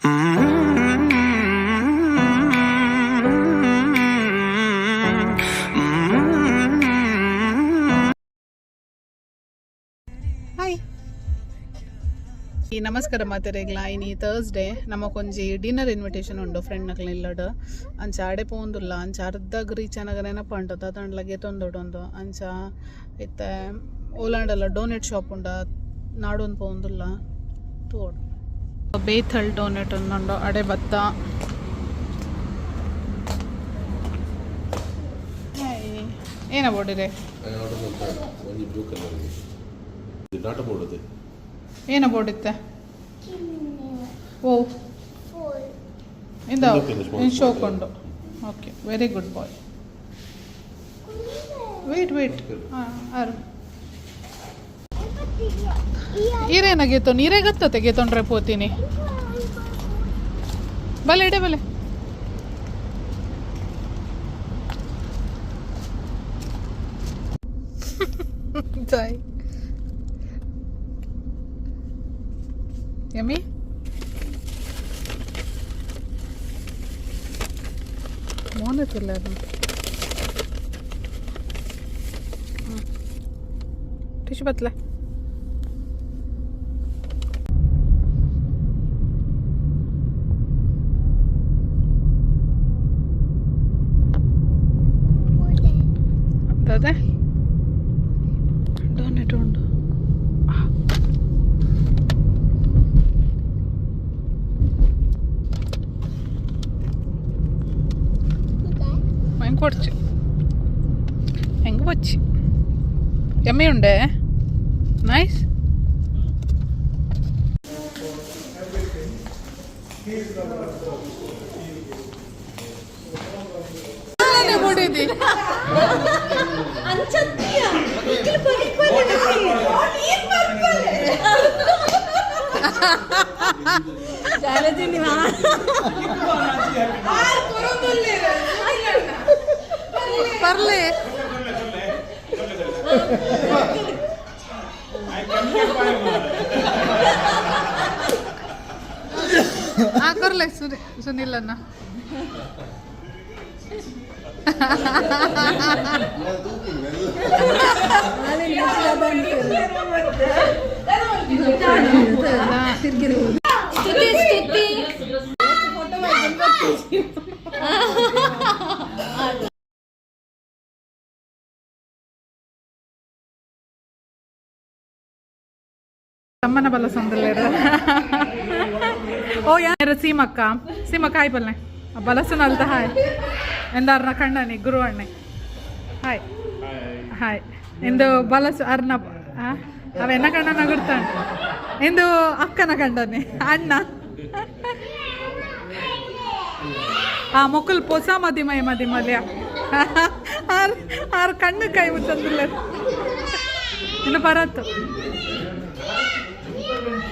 hi ನಮಸ್ಕಾರ ಮಾತೆರೆಗ್ಲ ಇನಿ Thursday ನಮಕೊಂಜಿ dinner invitation ಉಂಡು ಫ್ರೆಂಡ್ ನಕ್ಲೆಲ್ಲಡ್ ಅಂಚ ಆಡೆ ಪೋಂದುಲ್ಲ ಅಂಚ ಅರ್ಧಗ್ ರೀಚ್ ಅನ್ನಾಗ ನೆನಪಂಟು ತತಂಡ್ಲಗೆ ತೊಂದೊಡೊಂದು ಅಂಚ ಇತ್ತೆ ಓಲಾಂಡಲ್ಲ ಡೋನೆಟ್ ಶಾಪ್ ಉಂಡ ನಾಡೊಂದು ಪೋಂದುಲ್ಲ ತೋಡು ಬೇಥಲ್ ಡೋನೆಟ್ ಉಂಡು ಅಡೆ ಬತ್ತ ಏನ ಬೋಡಿರೆ ಏನ ಬೋಡಿತ್ತೆ ಓ ಇಂದ ಶೋಕೊಂಡು ಓಕೆ ವೆರಿ ಗುಡ್ ಬಾಯ್ ವೇಟ್ ಈರೇನಾಗೈತು ನೀರೇ ಗತ್ತತೆ ಗೇತೊಂಡ್ರೆ ಪೋತೀನಿ ಬಲೆ ಇಡೆ ಬಲೆ ಜಾಯ್ ಯಮ್ಮಿ ಮೋನತಿಲ್ಲ ಅದು ಟಿಶ್ಯೂ ಬತ್ತಲ ಅದೇ ಡೋನೆಟ್ ಉಂಡು ಕೊಡ್ಚಿ ಹೆಂಗೆ ಬಚ್ಚಿ ಎಮ್ಮೆ ಉಂಡೆ ನೈಸ್ ಹೊಡಿದಿ ಬರ್ಲಿ ಕೊರ್ಲೆ ಸುನಿಲ್ ಅನ್ನ ತಮ್ಮನ ಬಲ್ಲ ಸಂದಲ್ಲೇರ ಓ ಯಾರು ಸೀಮಕ್ಕ ಹಾಯ್ ಬಲ್ಲೆ ಬಲಸನಲ್ತ ಹಾಯ್ ಎಂದಾರ್ನ ಕಣ್ಣನಿ ಗುರು ಅಣ್ಣೆ ಹಾಯ್ ಇಂದು ಬಲಸು ಅರ್ನ ಅವ ಎನ್ನ ಕಣ್ಣನ ಗುರ್ತಾನೆ ಇಂದು ಅಕ್ಕನ ಕಂಡನೆ ಅಣ್ಣ ಮೊಕ್ಕಲ್ ಪೊಸ ಮದಿಮಲ್ಯ ಆರ್ ಕಣ್ಣು ಕೈ ಮುಚ್ಚಂದಿಲ್ಲ ಇನ್ನು ಪರತ್ತು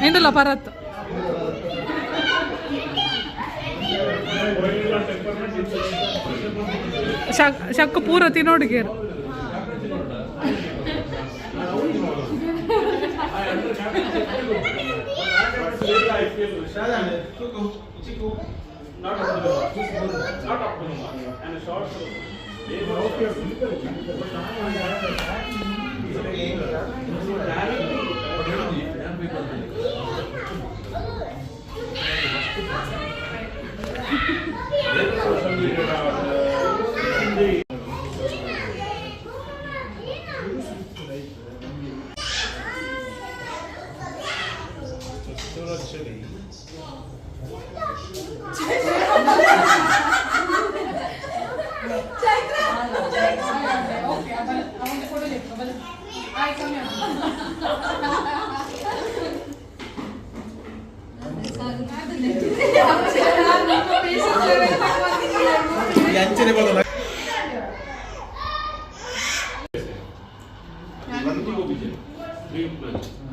ಎಂದಲ್ಲ ಪರತ್ತು ಶಕ್ಕು ಪೂರ ತಿನ್ನೋಡಿಗೇರು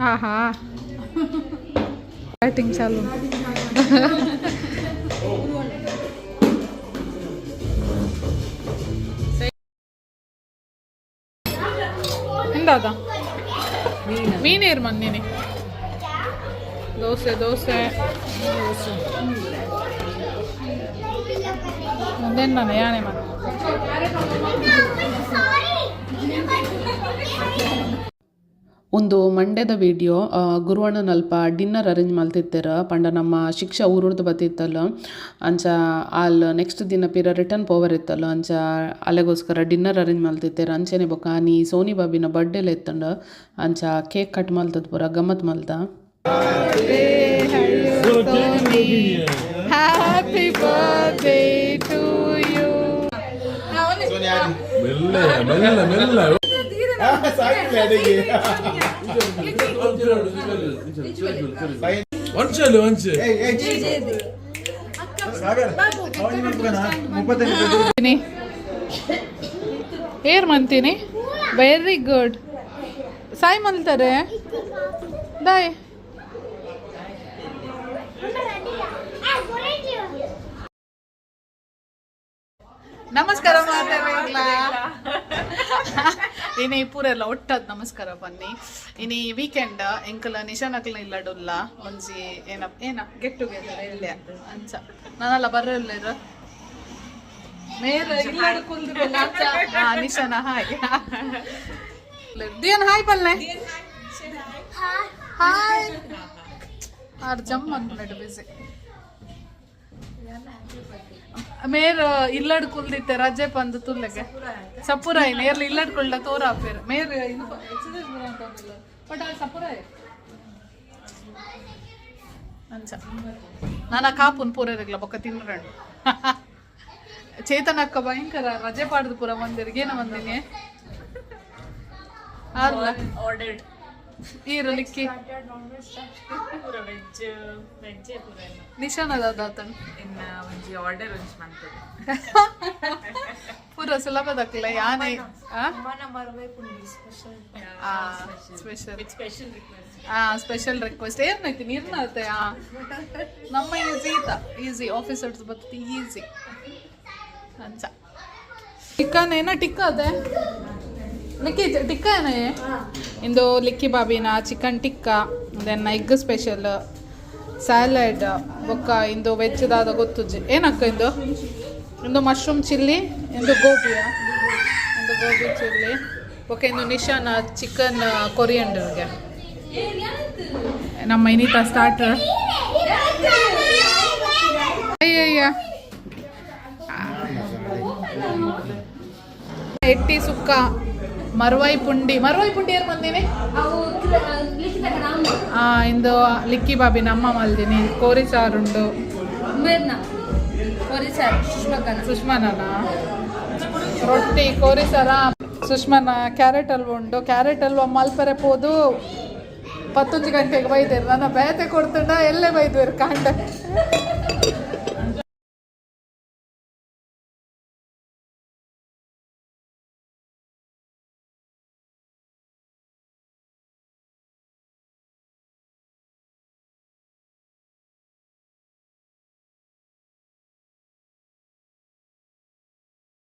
ಆಹಾ ಬ್ಯಾಟಿಂಗ್ ಚಾಲು ಎಂದಾದ ಮೀನೇರು ಮನ್ನಿನಿ ದೋಸೆ ಅದೆನ್ನ ಯಾನೆ ಮತ್ತೆ ಒಂದು ಮಂಡ್ಯದ ವಿಡಿಯೋ ಗುರುವಣ್ಣನ ಅಲ್ಪ ಡಿನ್ನರ್ ಅರೇಂಜ್ ಮಲ್ತಿತ್ತರ ಪಂಡ ನಮ್ಮ ಶಿಕ್ಷೆ ಊರುಡ್ದು ಬತ್ತಿತ್ತಲ್ಲ ಅಂಚ ಅಲ್ಲಿ ನೆಕ್ಸ್ಟ್ ದಿನ ಪಿರ ರಿಟರ್ನ್ ಪೋವರ್ ಇತ್ತಲ್ಲ ಅಂಚ ಅಲೆಗೋಸ್ಕರ ಡಿನ್ನರ್ ಅರೇಂಜ್ ಮಲ್ತಿತ್ತೇರ ಅಂಚೆನೆ ಬೊಕ ನೀ ಸೋನಿ ಬಾಬಿನ ಬರ್ಡೇಲಿ ಎತ್ತಂಡ ಅಂಚ ಕೇಕ್ ಕಟ್ ಮಲ್ತದ ಪೂರ ಗಮ್ಮತ್ ಮಲ್ತ ಹ್ಯಾಪಿ ಬರ್ಡೇ ಟು ಯು ಏರ್ ಮಂತೀನಿ ವೆರಿ ಗುಡ್ ಸಾಯಿ ಮಲ್ತಾರೆ ಬಾಯ್ ನಮಸ್ಕಾರ ಮಾತಾಡಲ್ಲ ಇನ್ನು ಪೂರೆಲ್ಲ ಒಟ್ಟದ್ ನಮಸ್ಕಾರ ಬನ್ನಿ ಇನ್ನು ವೀಕೆಂಡ್ ಎಂಕಲ ನಿಶಾನಕ್ಲ ಇಲ್ಲಡುಲ್ಲ ಒಂಜಿ ಏನ ಗೆಟ್ ಟುಗೆದರ್ ಎಲ್ಲಿ ಅಂಚ ನಾನೆಲ್ಲ ಬರಲ್ಲ ಮೇರ ಇಲ್ಲಡು ಕುಲ್ದಿರಲ್ಲ ನಿಶಾನ ಹಾಯ್ ದಿಯನ್ ಹಾಯ್ ಪಲ್ಲೆ ಹಾಯ್ ಆರ್ ಜಮ್ ಅಂದ್ಬಿಟ್ಟು ಬಿಸಿ ಮೇರ್ ಇಲ್ಲಡ್ ಕುಲ್ದಿತ್ತೆ ರಜೆ ಪಂದು ತುಲ್ಲೆಗೆ ಸಪುರಾಯಿ ನೇರ್ಲಿ ಇಲ್ಲಡ್ ಕುಳ್ಳ ತೋರ ಆಪೇರು ಮೇರ್ ಬಟ್ ಸಪುರಾಯಿ ಅಂಚ ನಾನು ಕಾಪುನ್ ಪೂರೈರ್ಲ ಬೊಕ್ಕ ತಿನ್ರಣ್ಣು ಚೇತನ ಅಕ್ಕ ಭಯಂಕರ ರಜೆ ಪಾಡ್ದು ಪೂರ ಮಂದಿರಿಗೆ ಏನೋ ಬಂದಿನಿ ಆರ್ಡರ್ಡ್ ಈರು ಲಿಕ್ಕಿ ನಿಶಾನದ ಆರ್ಡರ್ ಪೂರ ಸುಲಭದಕ್ಲ ಯಾನೇ ಸ್ಪೆಷಲ್ ರಿಕ್ವೆಸ್ಟ್ ಏನೈತಿ ನೀರ್ನತೆ ನಮ್ಮ ಈಸಿ ಆಫೀಸರ್ಸ್ ಬರ್ತದೆ ಈಸಿ ಅಂಚ ಚಿಕನ್ ಏನ ಟಿಕ್ಕ ಅದೇ ಲಿಕ್ಕಿ ಟಿಕ್ಕ ಏನೇ ಇಂದು ಲಿಕ್ಕಿ ಬಾಬಿನ chicken tikka then egg special salad ಬೊಕ್ಕ ಇಂದು ವೆಜ್ದಾದ ಗೊತ್ತುಜ್ಜಿ ಏನಕ್ಕ ಇಂದು ಮಶ್ರೂಮ್ ಚಿಲ್ಲಿ ಇಂದು ಗೋಬಿಯ ಇಂದು ಗೋಬಿ ಚಿಲ್ಲಿ ಬೊಕ್ಕ ಇಂದು ನಿಶಾನ ಚಿಕನ್ ಕೊರಿಯಂಡರ್ಗೆ ನಮ್ಮ ಇನ್ನಿತ ಸ್ಟಾರ್ಟರ್ ಅಯ್ಯಯ್ಯ ಎಟ್ಟಿ ಸುಕ್ಕ ಮರ್ವಾಯಿ ಪುಂಡಿ ಏನ್ ಬಂದೀನಿ ಇಂದು ಲಿಕ್ಕಿ ಬಾಬಿ ನಮ್ಮ ಮಲ್ದಿನಿ ಕೋರಿ ಸಾರುಂಡು ಸುಷ್ಮಾನ ರೊಟ್ಟಿ ಕೋರಿ ಸಾರ ಸುಷ್ಮಾನ ಕ್ಯಾರೆಟ್ ಹಲ್ವ ಉಂಡು ಕ್ಯಾರೆಟ್ ಹಲ್ವ ಮಲ್ಪರೆ ಪೋದು 11 ಗಂಟೆಗೆ ಬೈದೇರು ನನ್ನ ಬೇತೆ ಕೊಡ್ತುಂಡ ಎಲ್ಲೇ ಬೈದ್ವೇರು ಕಾಂಡ